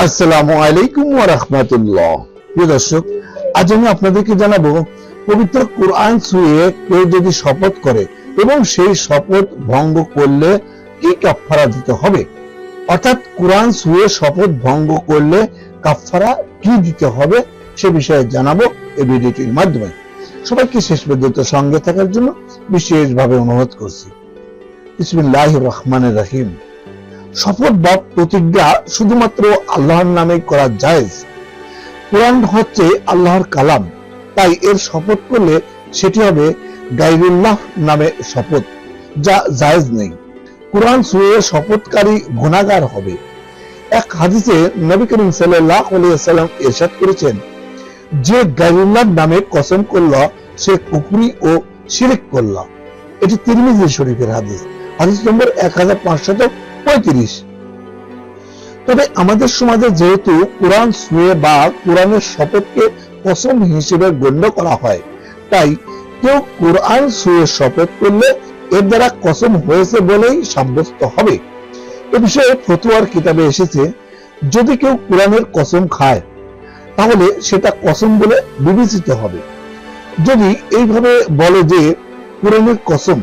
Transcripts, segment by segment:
আসসালামু আলাইকুম ওয়া রাহমাতুল্লাহ। প্রিয় দর্শক, আজ আমি আপনাদেরকে জানাবো পবিত্র কোরআন ছুঁয়ে কেউ যদি শপথ করে এবং সেই শপথ ভঙ্গ করলে কি কাফফারা দিতে হবে, অর্থাৎ কোরআন ছুঁয়ে শপথ ভঙ্গ করলে কাফফারা কি দিতে হবে সে বিষয়ে জানাবো এই ভিডিওটির মাধ্যমে। সবাইকে শেষ পর্যন্ত সঙ্গে থাকার জন্য বিশেষভাবে অনুরোধ করছি। বিসমিল্লাহির রহমানির রহিম। শপথ বা প্রতিজ্ঞা শুধুমাত্র আল্লাহর নামে করা জায়েজ। কোরআন হচ্ছে আল্লাহর কালাম, তাই এর শপথ করলে সেটি হবে গায়রুল্লাহ নামে শপথ, যা জায়েজ নেই। কোরআন ছুঁয়ে শপথকারী গুনাহগার হবে। এক হাদিসে নবী করিম সাল্লাল্লাহু আলাইহি ওয়াসাল্লাম ইরশাদ করেছেন, যে গায়রুল্লাহর নামে কসম করল সে কুফরি ও শিরক করল। এটি তিরমিজি শরীফের হাদিস, হাদিস নম্বর 1535। তবে আমাদের সমাজে যেহেতু কোরআন ছুঁয়ে বা কোরআনের শপথকে কসম হিসেবে গণ্য করা হয়, তাই কেউ কোরআন ছুঁয়ে শপথ করলে এর দ্বারা কসম হয়েছে বলেই সাব্যস্ত হবে। এ বিষয়ে ফতোয়ার কিতাবে এসেছে, যদি কেউ কোরআনের কসম খায় তাহলে সেটা কসম বলে বিবেচিত হবে। যদি এইভাবে বলে যে কোরআনের কসম,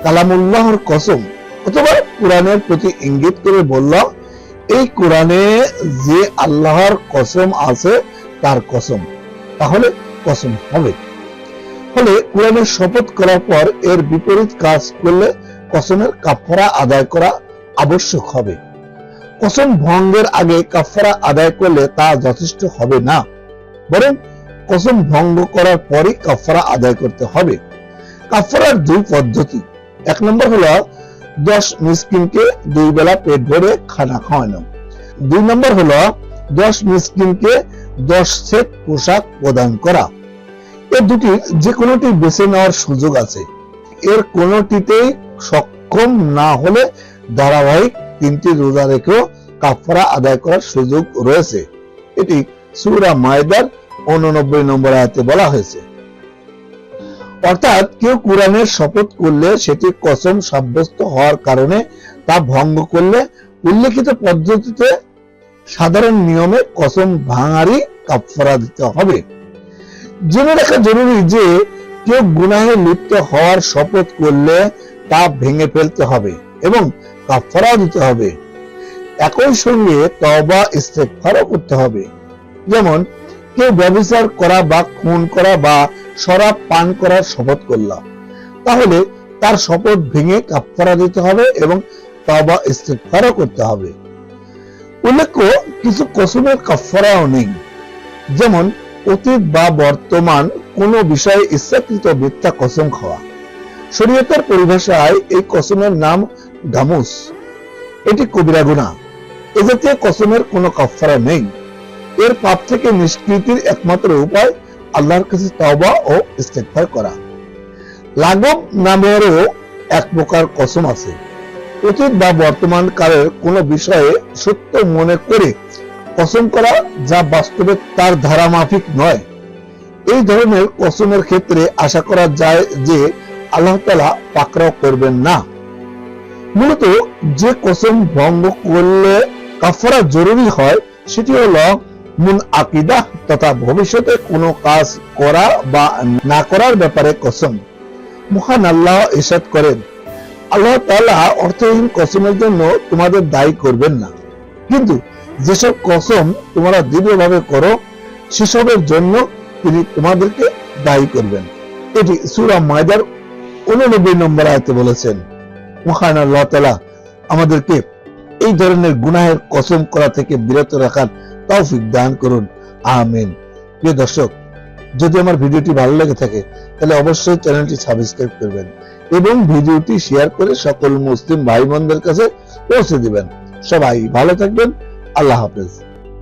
কালামুল্লাহর কসম, অথবা কোরআনের প্রতি ইঙ্গিত করে বলল এই কোরআনে যে আল্লাহর কসম আছে তার কসম, তাহলে কসম হবে। ফলে কোরআনের শপথ করার পর এর বিপরীত কাজ করলে কসমের কাফফারা আদায় করা আবশ্যক হবে। কসম ভঙ্গের আগে কাফফারা আদায় করলে তা যথেষ্ট হবে না, বরং কসম ভঙ্গ করার পরই কাফফারা আদায় করতে হবে। কাফফারার দুই পদ্ধতি। এক নম্বর হলো 10 মিসকিনকে 2 বেলা পেট ভরে খানা খাওয়ানো। 2 নম্বর হলো 10 মিসকিনকে 10 সেট পোশাক প্রদান করা। এই দুটির যে কোনোটি বেছে নেওয়ার সুযোগ আছে। এর কোনোটিতেই সক্ষম না হলে ধারাবাহিক 3টি রোজা রেখেও কাফফারা আদায় করার সুযোগ রয়েছে। এটি সূরা মায়দার 89 নম্বর আয়াতে বলা হয়েছে। অর্থাৎ কেউ কোরআনের শপথ করলে সেটি কসম সাব্যস্ত হওয়ার কারণে তা ভঙ্গ করলে উল্লেখিত পদ্ধতিতে সাধারণ নিয়মে কসম ভাঙারই কাফফারা দিতে হবে। জেনে রাখা জরুরি যে কেউ গুনাহে লিপ্ত হওয়ার শপথ করলে তা ভেঙে ফেলতে হবে এবং কাফফারা দিতে হবে। একই সঙ্গে তওবা ইস্তেগফারও করতে হবে। যেমন কেউ ব্যভিচার করা বা খুন করা বা শরাব পান করার শপথ করল, তাহলে তার শপথ ভেঙে কাফফারা দিতে হবে এবং তওবা ইস্তেগফারও করতে হবে। উল্লেখ্য, কিছু কসমের কাফফারাও নেই, যেমন অতীত বা বর্তমান কোনো বিষয়ে ইচ্ছাকৃত মিথ্যা কসম খাওয়া। শরীয়তের পরিভাষায় এই কসমের নাম গামুস। এটি কবিরা গুনাহ। এ জাতীয় কসমের কোনো কাফফারা নেই। এর পাপ থেকে নিষ্কৃতির একমাত্র উপায় আল্লাহর কাছে তওবা ও ইস্তেগফার করা। লাগব নামেরও এক প্রকার কসম আছে। অতীত বা বর্তমান কালের কোনো বিষয়ে সত্য মনে করে কসম করা, যা বাস্তবে তার ধারা মাফিক নয়। এই ধরনের কসমের ক্ষেত্রে আশা করা যায় যে আল্লাহ তাআলা পাকড়াও করবেন না। মূলত যে কসম ভঙ্গ করলে কাফফারা জরুরি হয় সেটি হলো মুনআকিদা তথা ভবিষ্যতে কোনো কাজ করা বা না করার ব্যাপারে কসম। মহান আল্লাহ ইরশাদ করেন, আল্লাহ তাআলা অর্থহীন কসমের জন্য তোমাদের দায়ী করবেন না, কিন্তু যেসব কসম তোমরা দৃঢ়ভাবে করো সেসবের জন্য তিনি তোমাদেরকে দায়ী করবেন। এটি সূরা মায়দার 89 নম্বর আয়াতে বলেছেন। মহান আল্লাহ তাআলা আমাদেরকে এই ধরনের গুনাহের কসম করা থেকে বিরত রাখার তৌফিক দান করুন, আমিন। প্রিয় দর্শক, যদি আমার ভিডিওটি ভালো লেগে থাকে তাহলে অবশ্যই চ্যানেলটি সাবস্ক্রাইব করবেন এবং ভিডিওটি শেয়ার করে সকল মুসলিম ভাই বোনদের কাছে পৌঁছে দিবেন। সবাই ভালো থাকবেন। আল্লাহ হাফেজ।